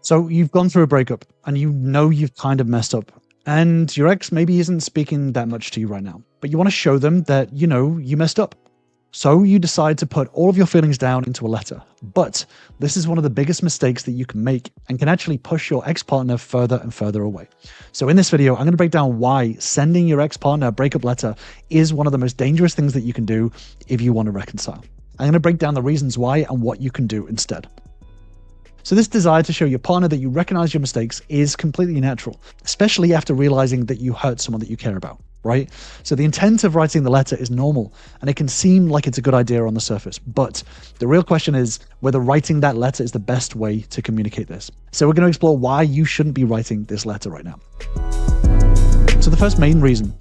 So you've gone through a breakup and you know you've kind of messed up, and your ex maybe isn't speaking that much to you right now, but you want to show them that you know you messed up. So you decide to put all of your feelings down into a letter. But this is one of the biggest mistakes that you can make and can actually push your ex-partner further and further away. So in this video, I'm going to break down why sending your ex-partner a breakup letter is one of the most dangerous things that you can do if you want to reconcile. I'm going to break down the reasons why and what you can do instead. So this desire to show your partner that you recognize your mistakes is completely natural, especially after realizing that you hurt someone that you care about, right? So the intent of writing the letter is normal, and it can seem like it's a good idea on the surface, but the real question is whether writing that letter is the best way to communicate this. So we're going to explore why you shouldn't be writing this letter right now. So the first main reason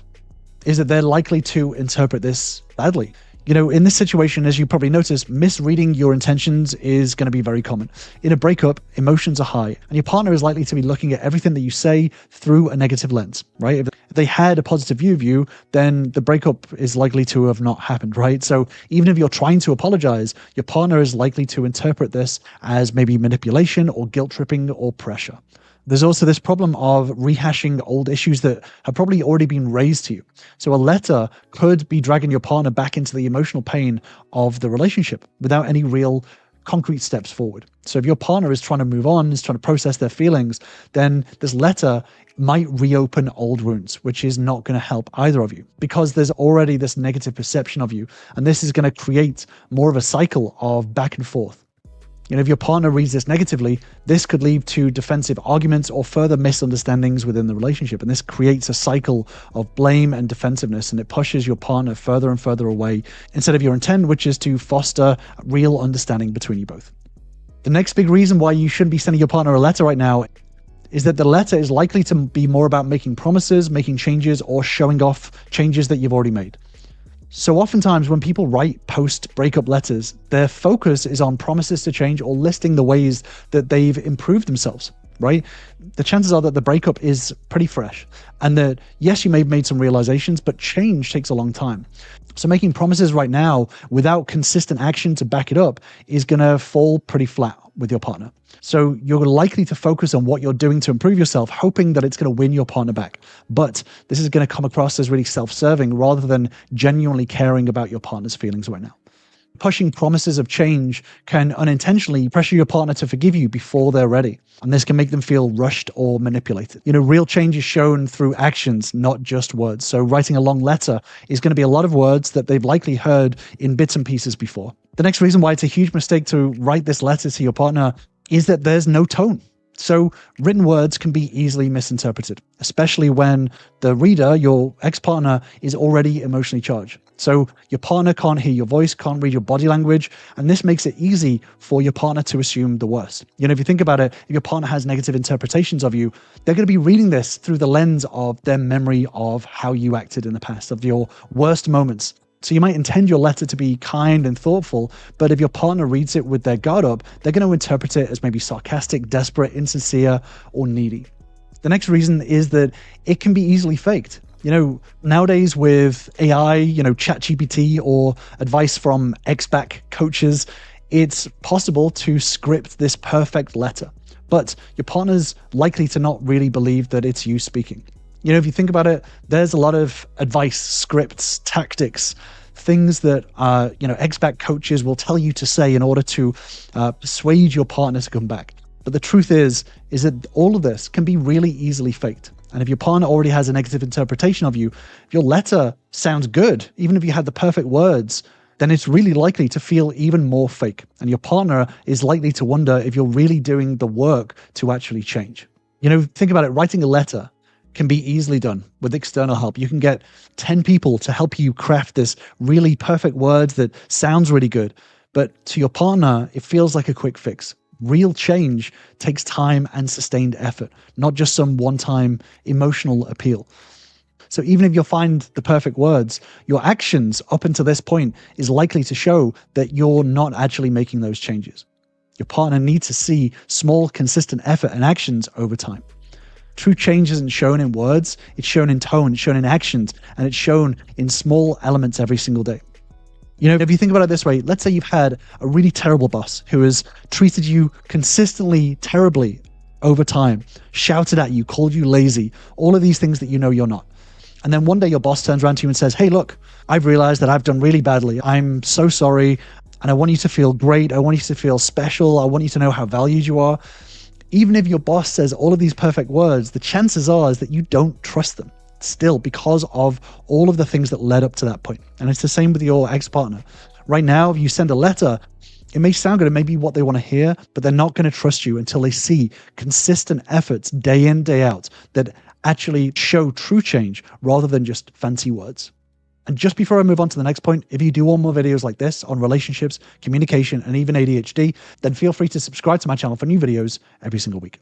is that they're likely to interpret this badly. You know, in this situation, as you probably noticed, misreading your intentions is going to be very common. In a breakup, emotions are high, and your partner is likely to be looking at everything that you say through a negative lens, right? If they had a positive view of you, then the breakup is likely to have not happened, right? So even if you're trying to apologize, your partner is likely to interpret this as maybe manipulation or guilt tripping or pressure. There's also this problem of rehashing old issues that have probably already been raised to you. So a letter could be dragging your partner back into the emotional pain of the relationship without any real concrete steps forward. So if your partner is trying to move on, is trying to process their feelings, then this letter might reopen old wounds, which is not going to help either of you because there's already this negative perception of you. And this is going to create more of a cycle of back and forth. You know, if your partner reads this negatively, this could lead to defensive arguments or further misunderstandings within the relationship. And this creates a cycle of blame and defensiveness, and it pushes your partner further and further away instead of your intent, which is to foster real understanding between you both. The next big reason why you shouldn't be sending your partner a letter right now is that the letter is likely to be more about making promises, making changes, or showing off changes that you've already made. So oftentimes when people write post-breakup letters, their focus is on promises to change or listing the ways that they've improved themselves, right? The chances are that the breakup is pretty fresh and that, yes, you may have made some realizations, but change takes a long time. So making promises right now without consistent action to back it up is going to fall pretty flat with your partner. So you're likely to focus on what you're doing to improve yourself, hoping that it's going to win your partner back. But this is going to come across as really self-serving rather than genuinely caring about your partner's feelings right now. Pushing promises of change can unintentionally pressure your partner to forgive you before they're ready. And this can make them feel rushed or manipulated. You know, real change is shown through actions, not just words. So writing a long letter is going to be a lot of words that they've likely heard in bits and pieces before. The next reason why it's a huge mistake to write this letter to your partner is that there's no tone. So written words can be easily misinterpreted, especially when the reader, your ex-partner, is already emotionally charged. So your partner can't hear your voice, can't read your body language, and this makes it easy for your partner to assume the worst. You know, if you think about it, if your partner has negative interpretations of you, they're going to be reading this through the lens of their memory of how you acted in the past, of your worst moments. So you might intend your letter to be kind and thoughtful, but if your partner reads it with their guard up, they're going to interpret it as maybe sarcastic, desperate, insincere, or needy. The next reason is that it can be easily faked. You know, nowadays with AI, ChatGPT or advice from ex-back coaches, it's possible to script this perfect letter, but your partner's likely to not really believe that it's you speaking. You know, if you think about it, there's a lot of advice, scripts, tactics, things that, ex-back coaches will tell you to say in order to persuade your partner to come back. But the truth is that all of this can be really easily faked. And if your partner already has a negative interpretation of you, if your letter sounds good, even if you had the perfect words, then it's really likely to feel even more fake. And your partner is likely to wonder if you're really doing the work to actually change. You know, think about it, writing a letter can be easily done with external help. You can get 10 people to help you craft this really perfect words that sounds really good. But to your partner, it feels like a quick fix. Real change takes time and sustained effort, not just some one-time emotional appeal. So even if you find the perfect words, your actions up until this point is likely to show that you're not actually making those changes. Your partner needs to see small, consistent effort and actions over time. True change isn't shown in words, it's shown in tone, it's shown in actions, and it's shown in small elements every single day. You know, if you think about it this way, let's say you've had a really terrible boss who has treated you consistently terribly over time, shouted at you, called you lazy, all of these things that you know you're not. And then one day your boss turns around to you and says, hey, look, I've realized that I've done really badly. I'm so sorry. And I want you to feel great. I want you to feel special. I want you to know how valued you are. Even if your boss says all of these perfect words, the chances are is that you don't trust them still because of all of the things that led up to that point. And it's the same with your ex-partner. Right now, if you send a letter, it may sound good, it may be what they want to hear, but they're not going to trust you until they see consistent efforts day in, day out that actually show true change rather than just fancy words. And just before I move on to the next point, if you do want more videos like this on relationships, communication, and even ADHD, then feel free to subscribe to my channel for new videos every single week.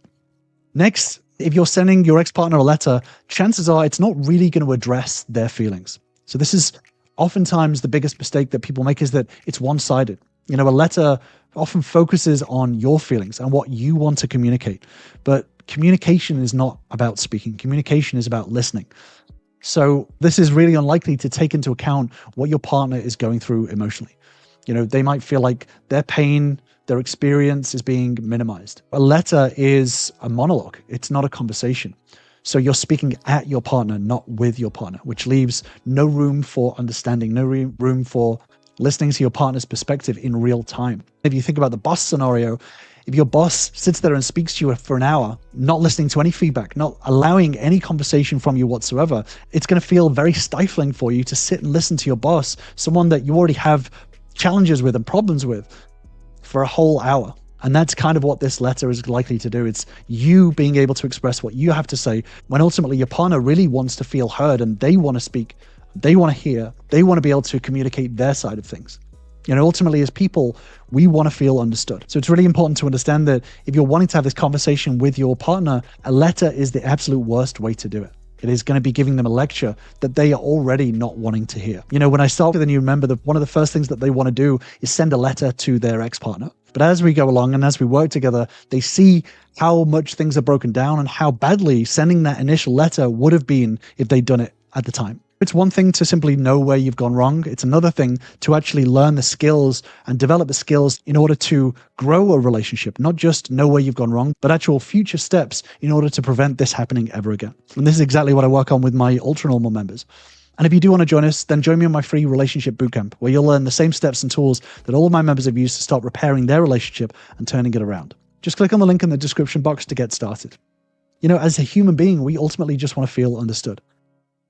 Next, if you're sending your ex-partner a letter, chances are it's not really going to address their feelings. So this is oftentimes the biggest mistake that people make, is that it's one-sided. You know, a letter often focuses on your feelings and what you want to communicate. But communication is not about speaking. Communication is about listening. So this is really unlikely to take into account what your partner is going through emotionally. You know, they might feel like their pain, their experience is being minimized. A letter is a monologue. It's not a conversation. So you're speaking at your partner, not with your partner, which leaves no room for understanding, no room for listening to your partner's perspective in real time. If you think about the boss scenario, if your boss sits there and speaks to you for an hour, not listening to any feedback, not allowing any conversation from you whatsoever, it's going to feel very stifling for you to sit and listen to your boss, someone that you already have challenges with and problems with, for a whole hour. And that's kind of what this letter is likely to do. It's you being able to express what you have to say when ultimately your partner really wants to feel heard and they want to speak, they want to hear, they want to be able to communicate their side of things. You know, ultimately as people, we want to feel understood. So it's really important to understand that if you're wanting to have this conversation with your partner, a letter is the absolute worst way to do it. It is going to be giving them a lecture that they are already not wanting to hear. You know, when I start with a new member, one of the first things that they want to do is send a letter to their ex-partner. But as we go along and as we work together, they see how much things are broken down and how badly sending that initial letter would have been if they'd done it at the time. It's one thing to simply know where you've gone wrong. It's another thing to actually learn the skills and develop the skills in order to grow a relationship, not just know where you've gone wrong, but actual future steps in order to prevent this happening ever again. And this is exactly what I work on with my ultra normal members. And if you do want to join us, then join me on my free relationship bootcamp, where you'll learn the same steps and tools that all of my members have used to start repairing their relationship and turning it around. Just click on the link in the description box to get started. You know, as a human being, we ultimately just want to feel understood.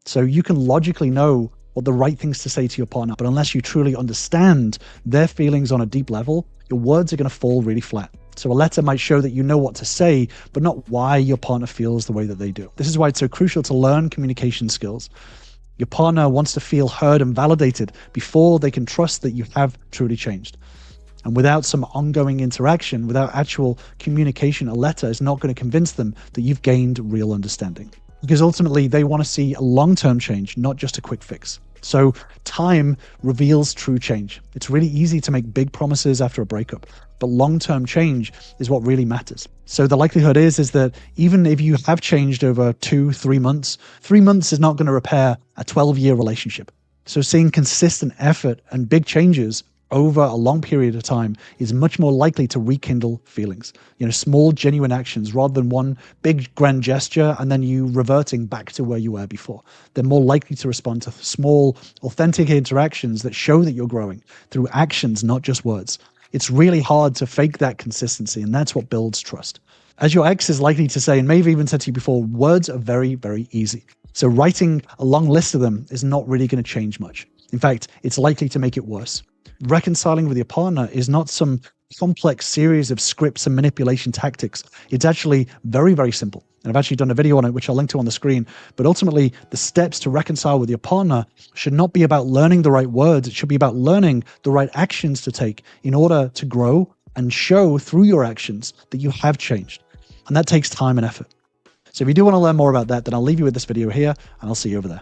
So you can logically know what the right things to say to your partner, but unless you truly understand their feelings on a deep level, your words are going to fall really flat. So a letter might show that you know what to say, but not why your partner feels the way that they do. This is why it's so crucial to learn communication skills. Your partner wants to feel heard and validated before they can trust that you have truly changed. And without some ongoing interaction, without actual communication, a letter is not going to convince them that you've gained real understanding. Because ultimately they want to see a long-term change, not just a quick fix. So time reveals true change. It's really easy to make big promises after a breakup, but long-term change is what really matters. So the likelihood is that even if you have changed over 2-3 months, 3 months is not going to repair a 12-year relationship. So seeing consistent effort and big changes over a long period of time is much more likely to rekindle feelings. You know, small, genuine actions rather than one big grand gesture and then you reverting back to where you were before. They're more likely to respond to small, authentic interactions that show that you're growing through actions, not just words. It's really hard to fake that consistency, and that's what builds trust. As your ex is likely to say, and may have even said to you before, words are very, very easy. So writing a long list of them is not really going to change much. In fact, it's likely to make it worse. Reconciling with your partner is not some complex series of scripts and manipulation tactics. It's actually very, very simple. And I've actually done a video on it, which I'll link to on the screen. But ultimately, the steps to reconcile with your partner should not be about learning the right words. It should be about learning the right actions to take in order to grow and show through your actions that you have changed. And that takes time and effort. So if you do want to learn more about that, then I'll leave you with this video here, and I'll see you over there.